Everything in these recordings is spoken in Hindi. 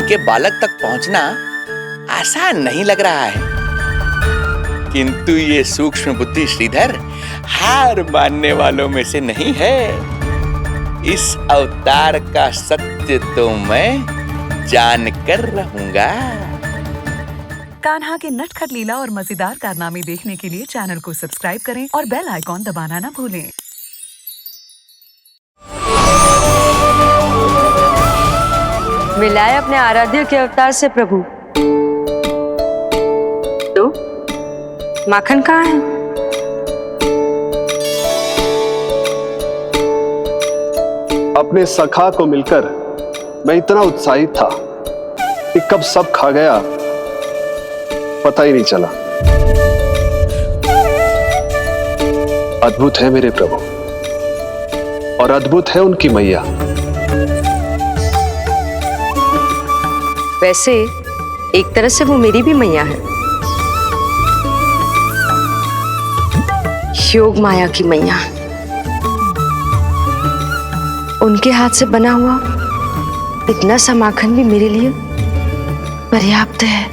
उनके बालक तक पहुंचना आसान नहीं लग रहा है, किंतु ये सूक्ष्म बुद्धि श्रीधर हार मानने वालों में से नहीं है। इस अवतार का सत्य तो मैं जानकर रहूंगा। कान्हा के नटखट लीला और मजेदार कारनामे देखने के लिए चैनल को सब्सक्राइब करें और बेल आइकॉन दबाना ना भूलें। मिलाए अपने आराध्य के अवतार से प्रभु। तो माखन कहाँ है? अपने सखा को मिलकर मैं इतना उत्साहित था कि कब सब खा गया पता ही नहीं चला। अद्भुत है मेरे प्रभु और अद्भुत है उनकी मैया। वैसे एक तरह से वो मेरी भी मैया है, योग माया की मैया। उनके हाथ से बना हुआ इतना सा माखन भी मेरे लिए पर्याप्त है।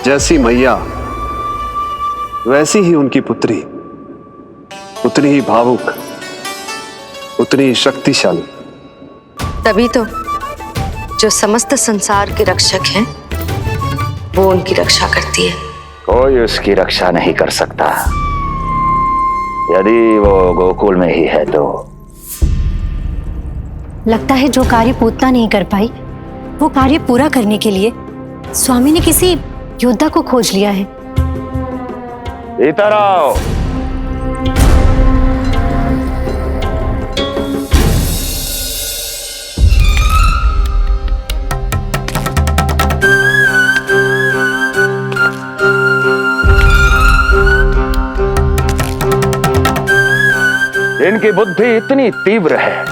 जैसी मैया वैसी ही उनकी पुत्री, उतनी ही भावुक, उतनी ही शक्तिशाली। तभी तो जो समस्त संसार के रक्षक हैं वो उनकी रक्षा करती है। कोई उसकी रक्षा नहीं कर सकता। यदि वो गोकुल में ही है तो। लगता है जो कार्य पूतना नहीं कर पाई वो कार्य पूरा करने के लिए स्वामी ने किसी योद्धा को खोज लिया है। इधर आओ। इनकी बुद्धि इतनी तीव्र है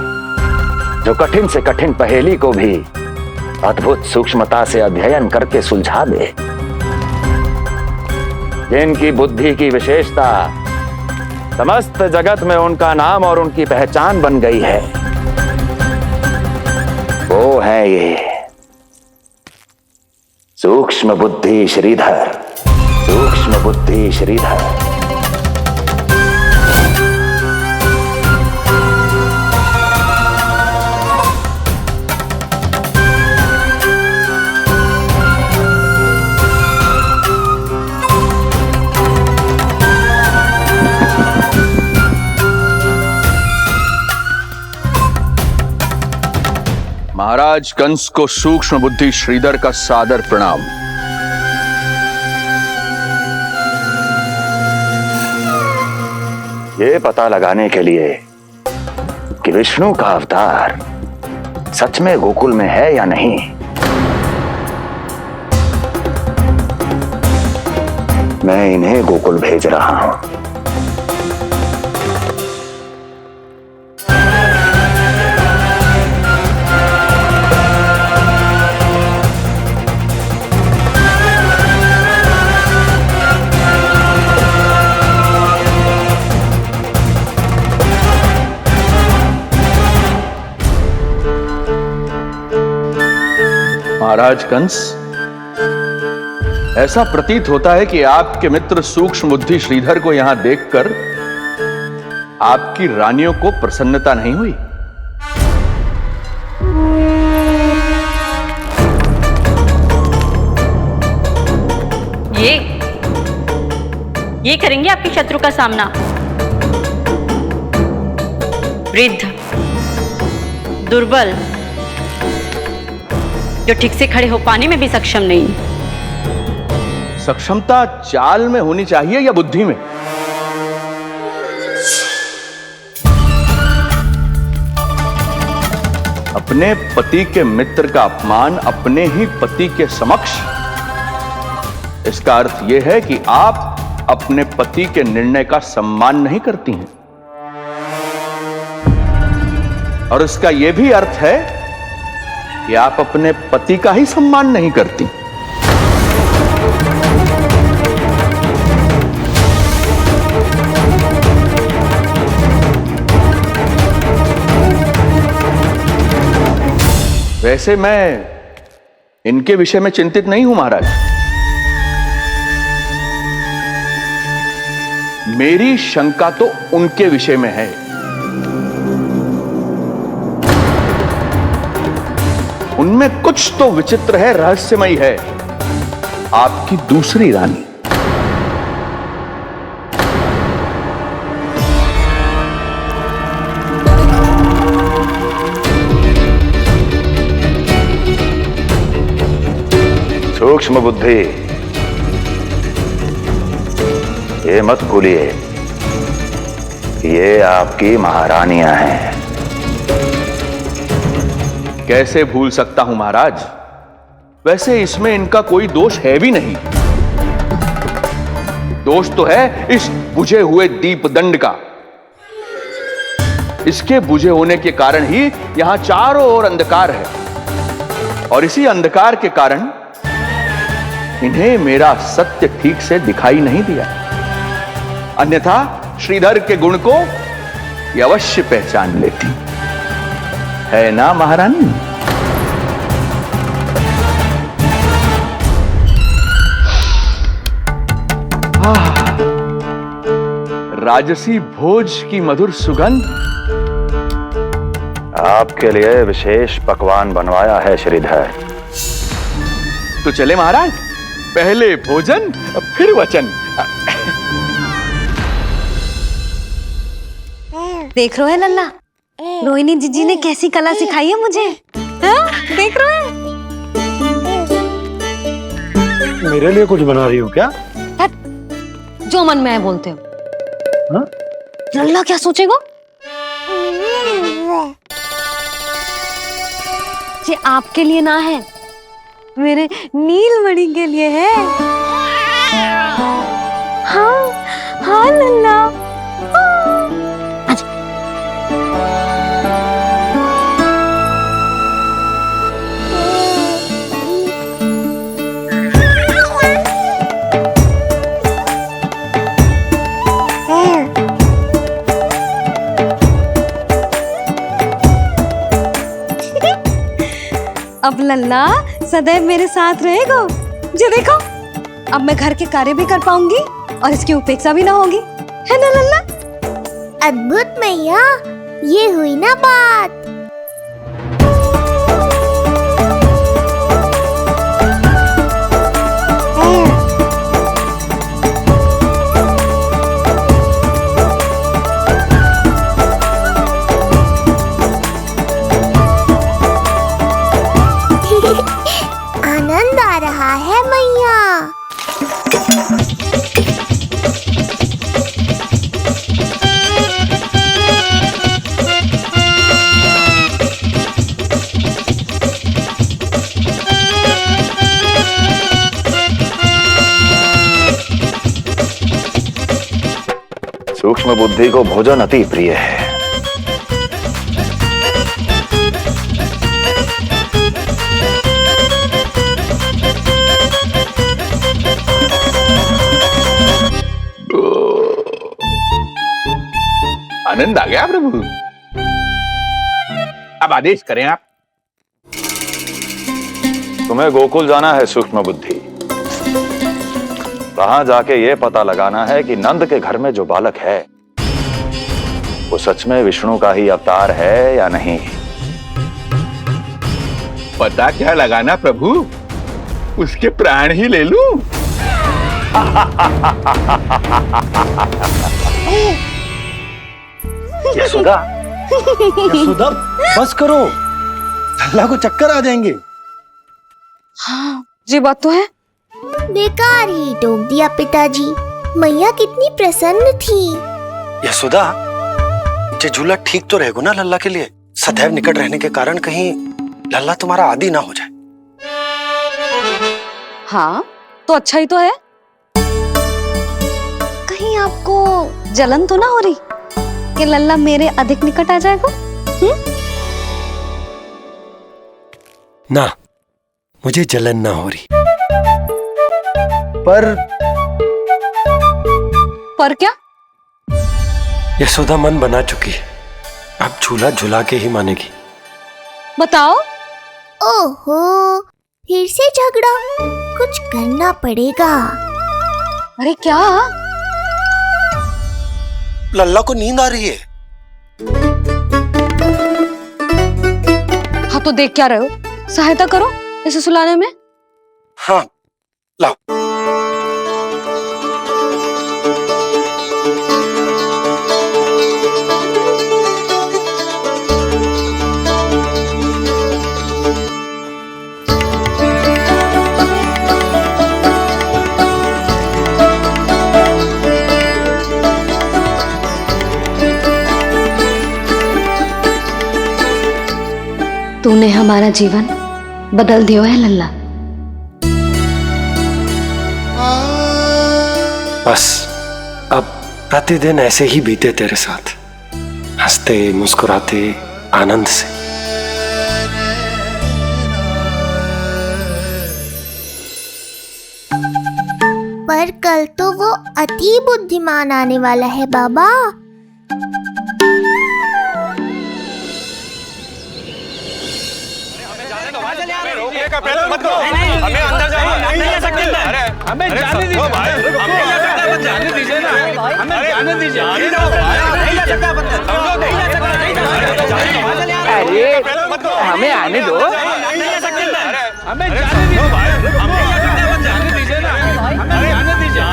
जो कठिन से कठिन पहेली को भी अद्भुत सूक्ष्मता से अध्ययन करके सुलझा दे। जिनकी बुद्धि की विशेषता समस्त जगत में उनका नाम और उनकी पहचान बन गई है, वो है ये सूक्ष्म बुद्धि श्रीधर। सूक्ष्म बुद्धि श्रीधर। महाराज कंस को सूक्ष्म बुद्धि श्रीधर का सादर प्रणाम। ये पता लगाने के लिए कि विष्णु का अवतार सच में गोकुल में है या नहीं, मैं इन्हें गोकुल भेज रहा हूं। महाराज कंस, ऐसा प्रतीत होता है कि आपके मित्र सूक्ष्म बुद्धि श्रीधर को यहां देखकर आपकी रानियों को प्रसन्नता नहीं हुई। ये करेंगे आपके शत्रु का सामना। वृद्ध, दुर्बल, जो ठीक से खड़े हो पाने में भी सक्षम नहीं। सक्षमता चाल में होनी चाहिए या बुद्धि में? अपने पति के मित्र का अपमान अपने ही पति के समक्ष, इसका अर्थ यह है कि आप अपने पति के निर्णय का सम्मान नहीं करती हैं। और इसका यह भी अर्थ है कि आप अपने पति का ही सम्मान नहीं करती। वैसे मैं इनके विषय में चिंतित नहीं हूं महाराज। मेरी शंका तो उनके विषय में है। उनमें कुछ तो विचित्र है, रहस्यमयी है। आपकी दूसरी रानी। सूक्ष्म बुद्धि, ये मत भूलिए कि ये आपकी महारानियां हैं। कैसे भूल सकता हूं महाराज? वैसे इसमें इनका कोई दोष है भी नहीं। दोष तो है इस बुझे हुए दीपदंड का। इसके बुझे होने के कारण ही यहां चारों ओर अंधकार है, और इसी अंधकार के कारण इन्हें मेरा सत्य ठीक से दिखाई नहीं दिया। अन्यथा श्रीधर के गुण को ये अवश्य पहचान लेती, है ना महारानी? राजसी भोज की मधुर सुगंध। आपके लिए विशेष पकवान बनवाया है श्रीधर। तो चले महाराज, पहले भोजन फिर वचन। देख रहे हो लल्ला, रोहिणी जीजी ने कैसी कला सिखाई है मुझे। हाँ? देख रहे हो? मेरे लिए कुछ बना रही हो क्या? जो मन में है बोलते हो। हाँ? लल्ला क्या सोचेगा? ये आपके लिए ना है, मेरे नीलमणि के लिए है। हाँ हाँ लल्ला। अब लल्ला सदैव मेरे साथ रहेगा। जो देखो, अब मैं घर के कार्य भी कर पाऊंगी और इसकी उपेक्षा भी ना होगी, है ना लल्ला? अद्भुत मैया, ये हुई ना बात। आनंद आ रहा है मैया। सूक्ष्म बुद्धि को भोजन अति प्रिय है। आनंद आ गया प्रभु। अब आदेश करें आप। तुम्हें गोकुल जाना है सूक्ष्म बुद्धि। वहां जाके ये पता लगाना है कि नंद के घर में जो बालक है वो सच में विष्णु का ही अवतार है या नहीं। पता क्या लगाना प्रभु? उसके प्राण ही ले लूं। यशोदा, यशोदा बस करो, लल्ला को चक्कर आ जाएंगे। हाँ, ये बात तो है। बेकार ही टोक दिया पिताजी। मैया कितनी प्रसन्न थी। यशोदा, ये झूला ठीक तो रहेगा ना लल्ला के लिए? सदैव निकट रहने के कारण कहीं लल्ला तुम्हारा आदी ना हो जाए। हाँ, तो अच्छा ही तो है। कहीं आपको जलन तो ना हो रही कि लल्ला मेरे अधिक निकट आ जाएगा? ना, मुझे जलन ना हो रही। पर क्या? यशोदा मन बना चुकी है, अब झूला झूला के ही मानेगी। बताओ। ओहो, फिर से झगड़ा। कुछ करना पड़ेगा। अरे क्या? लल्ला को नींद आ रही है। हाँ तो देख क्या रहे हो, सहायता करो इसे सुलाने में। हाँ लाओ। तूने हमारा जीवन बदल दियो है लल्ला। बस अब प्रतिदिन ऐसे ही बीते तेरे साथ, हंसते मुस्कुराते आनंद से। पर कल तो वो अति बुद्धिमान आने वाला है बाबा। हमें अंदर जाने नहीं जा सकते। अरे हमें जाने दीजिए भाई, हमें जाने दीजिए ना, हमें जाने दीजिए। नहीं जा सकता बंदा, नहीं जा सकता। अरे हमें आने दो, नहीं जा सकते। हमें जाने दीजिए भाई, हमें जाने दीजिए ना, हमें जाने दीजिए।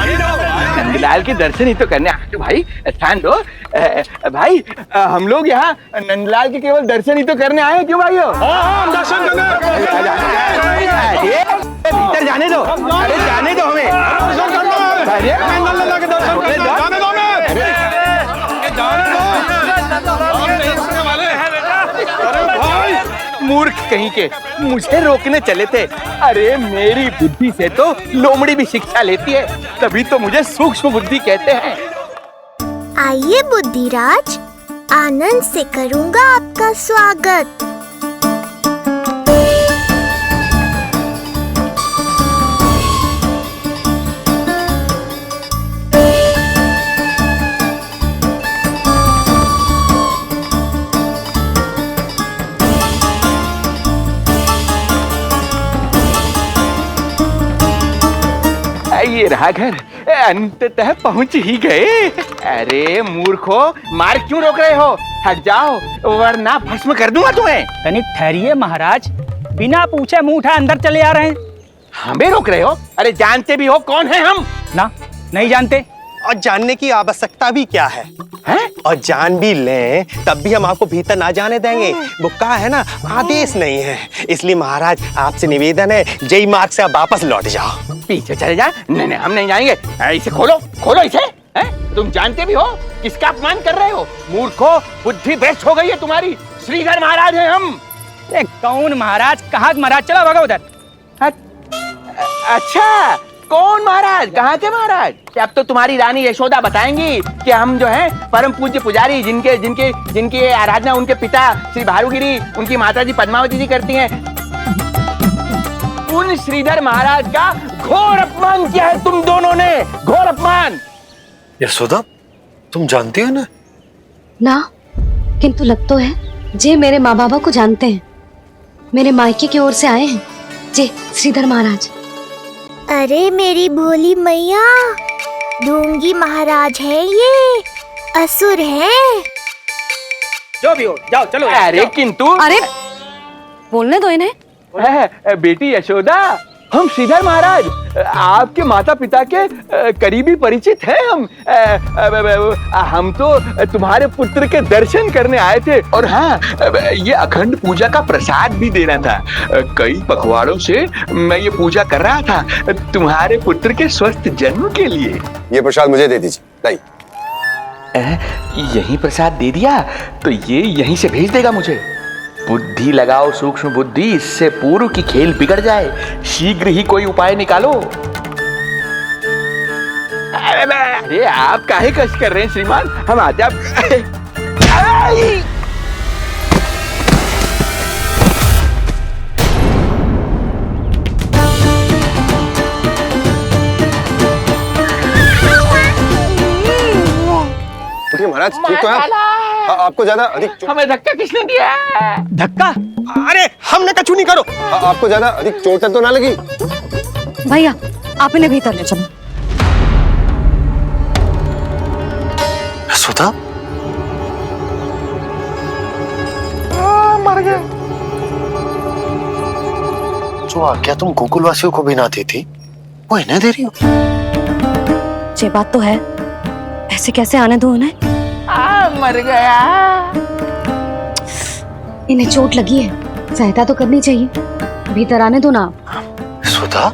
नंदलाल के दर्शन ही तो करने आए भाई, स्थान दो भाई। हम लोग यहाँ नंदलाल के केवल दर्शन ही तो करने आए हैं, क्यों भाई? हम दर्शन करने। भीतर जाने दो, अरे जाने दो हमें। मूर्ख कहीं के, मुझे रोकने चले थे। अरे मेरी बुद्धि से तो लोमड़ी भी शिक्षा लेती है, तभी तो मुझे सूक्ष्म बुद्धि कहते हैं। आइए बुद्धिराज, आनंद से करूंगा आपका स्वागत। ये रहा घर, अंततः पहुंच ही गए। अरे मूर्खो, मार क्यों रोक रहे हो? हट जाओ वरना भस्म कर दूंगा तुम्हें। तनिक ठहरिए महाराज, बिना पूछे मुंह उठा अंदर चले आ रहे हैं। हमें रोक रहे हो? अरे जानते भी हो कौन है हम? ना, नहीं जानते। और जानने की आवश्यकता भी क्या है? हैं? और जान भी लें तब भी हम आपको भीतर ना जाने देंगे। वो कहा है ना, आदेश नहीं है। इसलिए महाराज आपसे निवेदन है, जय मार्ग से आप वापस लौट जाओ। पीछे चले जाए। नहीं हम नहीं जाएंगे। इसे खोलो, खोलो इसे। हैं? तुम जानते भी हो किसका अपमान कर रहे हो? मूर्खो, बुद्धि भ्रष्ट हो गई है तुम्हारी। श्रीधर महाराज हैं हम। कौन महाराज? कहाँ महाराज? चलो भगो उधर। अच्छा, कौन महाराज? कहाँ के महाराज? अब तो तुम्हारी रानी यशोदा बताएंगी कि हम जो हैं परम पूज्य पुजारी, जिनकी आराधना उनके पिता श्री भारुगिरी, उनकी माताजी पद्मावती जी करती हैं, उन श्रीधर महाराज का घोर अपमान किया है तुम दोनों ने। घोर अपमान। यशोदा, तुम जानती हो ना? ना, किंतु लग तो है जे मेरे माँ बाबा को जानते हैं। मेरे मायके की ओर से आए हैं जे श्रीधर महाराज। अरे मेरी भोली मैया, ढोंगी महाराज है ये, असुर है। जो भी हो, जाओ चलो। अरे किंतु, अरे बोलने दो इन्हें। बेटी यशोदा, हम श्रीधर महाराज आपके माता पिता के करीबी परिचित हैं। हम तो तुम्हारे पुत्र के दर्शन करने आए थे। और हाँ, ये अखंड पूजा का प्रसाद भी देना था। कई पखवाड़ों से मैं ये पूजा कर रहा था तुम्हारे पुत्र के स्वस्थ जन्म के लिए। ये प्रसाद मुझे दे दीजिए। लाई। यही प्रसाद दे दिया तो ये यहीं से भेज देगा मुझे। बुद्धि लगाओ सूक्ष्म बुद्धि, इससे पूर्व की खेल बिगड़ जाए। शीघ्र ही कोई उपाय निकालो। अरे आप काहे कष्ट कर रहे हैं श्रीमान? हम आते। महाराज ठीक तो है आप? आपको ज्यादा अधिक हमें धक्का किसने दिया? धक्का? अरे हमने कछु नहीं करो। आपको ज्यादा अधिक चोट तो ना लगी? भैया आप इन्हें भीतर ले चलो। सुधा मर गए। जो आज्ञा तुम गोकुल वासियों को भी ना दी थी वो इन्हें दे रही हो? ये बात तो है, ऐसे कैसे आने दो उन्हें? मर गया। इन्हें चोट लगी है, सहायता तो करनी चाहिए। भीतर आने दो ना। सुधा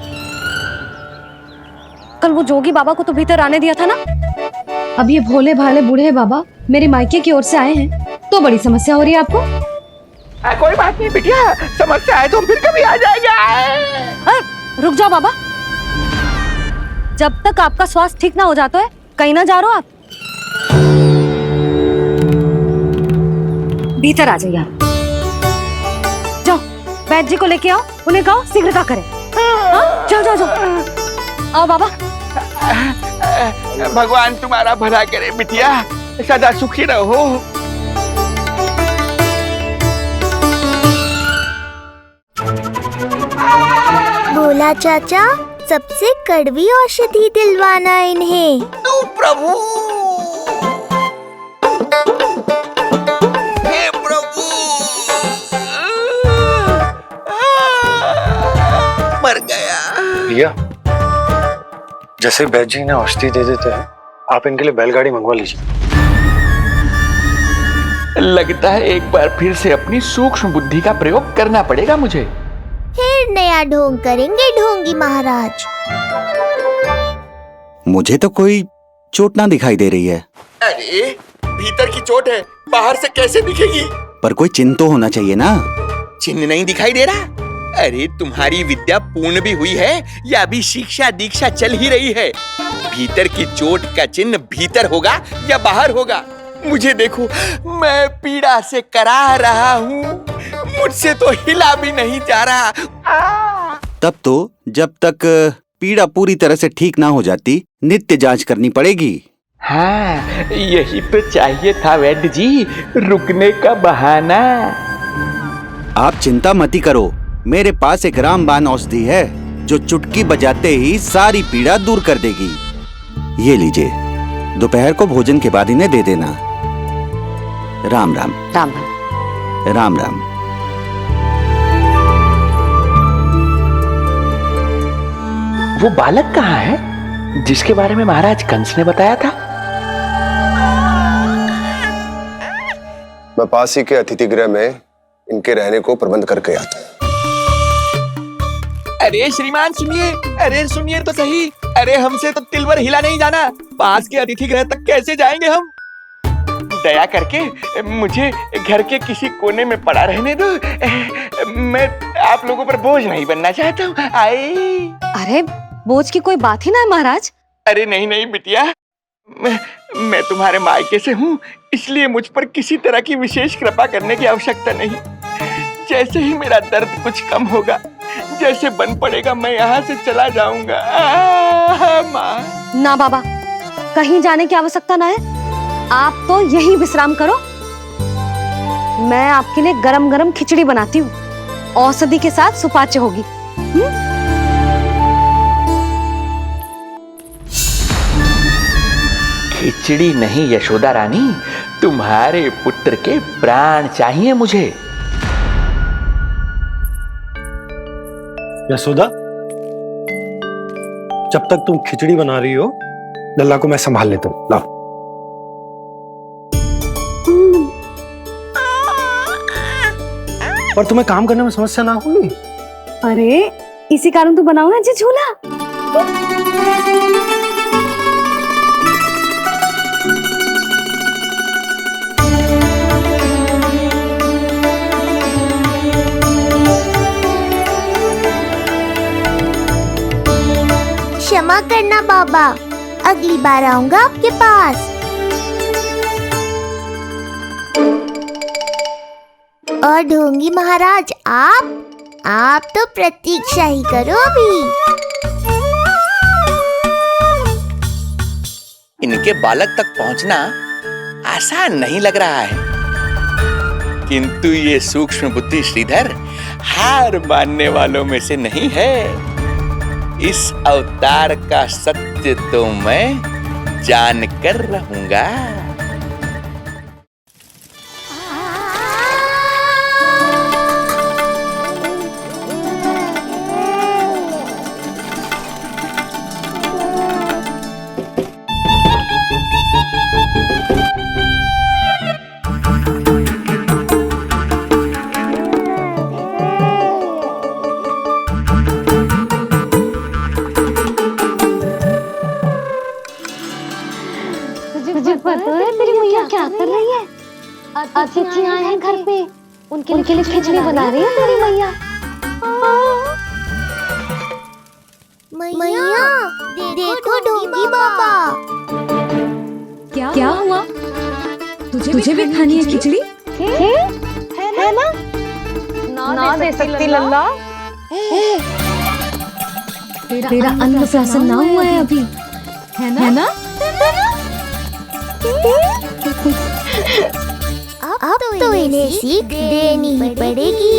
कल वो जोगी बाबा को तो भीतर आने दिया था ना। अब ये भोले भाले बूढ़े बाबा मेरे मायके की ओर से आए हैं तो बड़ी समस्या हो रही है आपको। कोई बात नहीं बिटिया, समस्या है तो फिर कभी आ जाएगा। रुक जाओ बाबा, जब तक आपका स्वास्थ्य ठीक ना हो जाता है कहीं ना जा रहे हो आप। भीतर आ जाइए आप। जाओ वैद्य जी को लेके आओ, उन्हें कहो शीघ्रता करें। जाओ जाओ जाओ। आओ बाबा। भगवान तुम्हारा भला करे बिटिया, सदा सुखी रहो। भोला चाचा सबसे कड़वी औषधि दिलवाना इन्हें। तू प्रभु, हे प्रभु, मर गया। भैया जैसे वैद्य जी ने औषधि दे देते हैं आप इनके लिए बैलगाड़ी मंगवा लीजिए। लगता है एक बार फिर से अपनी सूक्ष्म बुद्धि का प्रयोग करना पड़ेगा मुझे। फिर नया ढोंग करेंगे ढोंगी महाराज। मुझे तो कोई चोट ना दिखाई दे रही है। अरे भीतर की चोट है, बाहर से कैसे दिखेगी? पर कोई चिन्ह तो होना चाहिए ना। चिन्ह नहीं दिखाई दे रहा? अरे तुम्हारी विद्या पूर्ण भी हुई है या अभी शिक्षा दीक्षा चल ही रही है? भीतर की चोट का चिन्ह भीतर होगा या बाहर होगा? मुझे देखो, मैं पीड़ा से करा रहा हूँ, मुझसे तो हिला भी नहीं जा रहा। तब तो जब तक पीड़ा पूरी तरह से ठीक ना हो जाती नित्य जांच करनी पड़ेगी। हाँ, यही तो चाहिए था वैद्य जी, रुकने का बहाना। आप चिंता मती करो, मेरे पास एक रामबाण औषधि है जो चुटकी बजाते ही सारी पीड़ा दूर कर देगी। ये लीजिए, दोपहर को भोजन के बाद इन्हें दे देना। राम राम। राम राम। राम राम। वो बालक कहाँ है जिसके बारे में महाराज कंस ने बताया था? मैं पास ही के अतिथि गृह में इनके रहने को प्रबंध करके आता हूँ। अरे श्रीमान सुनिए, अरे सुनिए तो सही। अरे हमसे तो तिलवर हिला नहीं जाना, पास के अतिथि गृह तक कैसे जाएंगे हम? दया करके मुझे घर के किसी कोने में पड़ा रहने दो, मैं आप लोगों पर बोझ नहीं बनना चाहता हूँ। अरे बोझ की कोई बात ही ना है महाराज। अरे नहीं नहीं बिटिया, मैं तुम्हारे मायके से हूँ, इसलिए मुझ पर किसी तरह की विशेष कृपा करने की आवश्यकता नहीं। जैसे ही मेरा दर्द कुछ कम होगा, जैसे बन पड़ेगा, मैं यहाँ से चला जाऊंगा। माँ। ना बाबा, कहीं जाने की आवश्यकता ना है, आप तो यही विश्राम करो। मैं आपके लिए गरम गरम खिचड़ी बनाती हूँ, औषधि के साथ सुपाच्य होगी। खिचड़ी नहीं यशोदा रानी, तुम्हारे पुत्र के प्राण चाहिए मुझे। यशोदा, जब तक तुम खिचड़ी बना रही हो लल्ला को मैं संभाल लेता हूँ। लाओ। पर तुम्हें काम करने में समस्या ना होगी? अरे इसी कारण तो बनाओ ना जी झूला। क्षमा करना बाबा, अगली बार आऊंगा आपके पास। और ढोंगी महाराज, आप तो प्रतीक्षा ही करो अभी। इनके बालक तक पहुंचना आसान नहीं लग रहा है, किंतु ये सूक्ष्म बुद्धि श्रीधर हार मानने वालों में से नहीं है। इस अवतार का सत्य तो मैं जानकर रहूंगा। तुझे पता है तेरी मैया क्या कर रही है? अतिथि आए हैं घर पे, उनके लिए खिचड़ी बना रही है तेरी मैया। मैया देखो ढोंगी बाबा। क्या हुआ? तुझे भी खानी है खिचड़ी? है ना? ना दे सकती लल्ला। तेरा अन्न प्राशन ना हुआ है अभी, है ना? अब तो इन्हें सीख देनी ही पड़ेगी।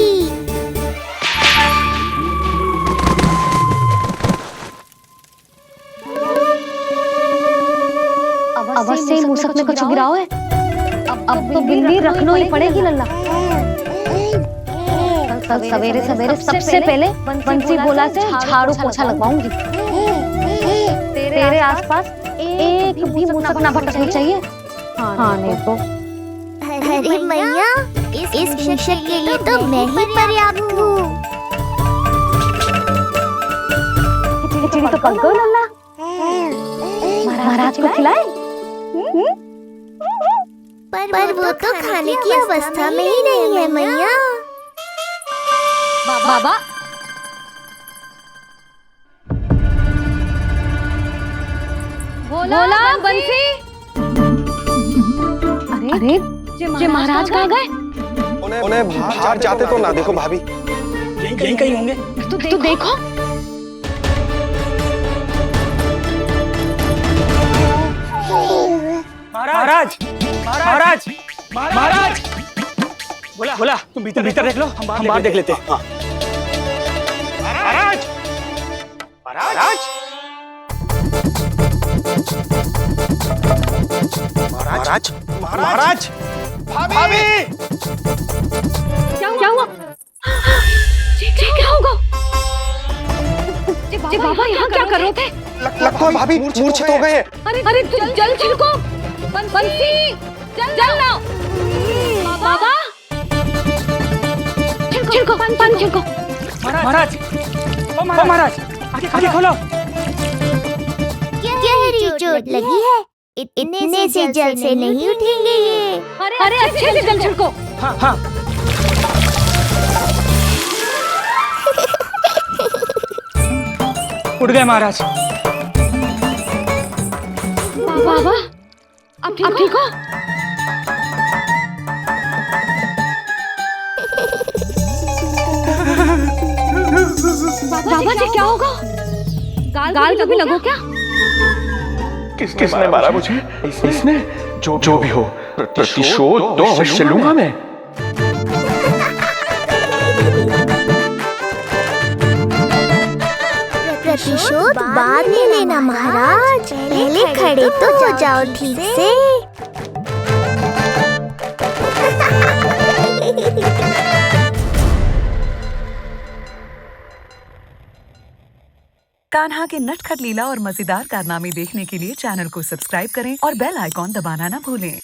अवश्य मूसक में कुछ गिराओ है। अब तो बिल्ली रखना ही पड़ेगी लल्ला। कल सवेरे सबसे पहले बंसी गोला से झाड़ू पोछा लगवाऊंगी। तेरे आसपास एक भी मूसक ना भटकनी चाहिए। हाँ नहीं तो। अरे मैया, इस शिक्षक के लिए तो मैं ही पर्याप्त हूँ। खिचड़ी तो पक गई लल्ला। महाराज को खिलाए? पर वो तो खाने की अवस्था में ही नहीं है मैया। बाबा बोला बंसी। अरे जे महाराज कहाँ गए? उन्हें बाहर जाते तो ना देखो भाभी। यहीं कहीं होंगे। तो देखो। महाराज महाराज महाराज। बोला तुम भीतर देख लो, हम बाहर देख लेते हैं। महाराज महाराज महाराज महाराज भाभी। क्या हुआ? क्या होगा? बाबा यहाँ क्या कर रहे थे? लगता है भाभी मूर्छित हो गए हैं। अरे जल छिड़को। बंसी जल ना। बाबा छिड़को पानी छिड़को। महाराज ओ महाराज आंखें खोलो। गहरी चोट लगी है, इतने से जल से नहीं उठेंगे ये। अरे अच्छे से जल छिड़को। हाँ उठ गए महाराज। बाबा अब ठीक हो? बाबा जी क्या होगा? गाल कभी लगो क्या? किसने मारा मुझे? इसने? जो भी हो, प्रतिशोध तो अवश्य लूंगा मैं। प्रतिशोध बाद में लेना महाराज, पहले खड़े तो हो जाओ ठीक से। कान्हा के नटखट लीला और मजेदार कारनामे देखने के लिए चैनल को सब्सक्राइब करें और बेल आइकॉन दबाना ना भूलें।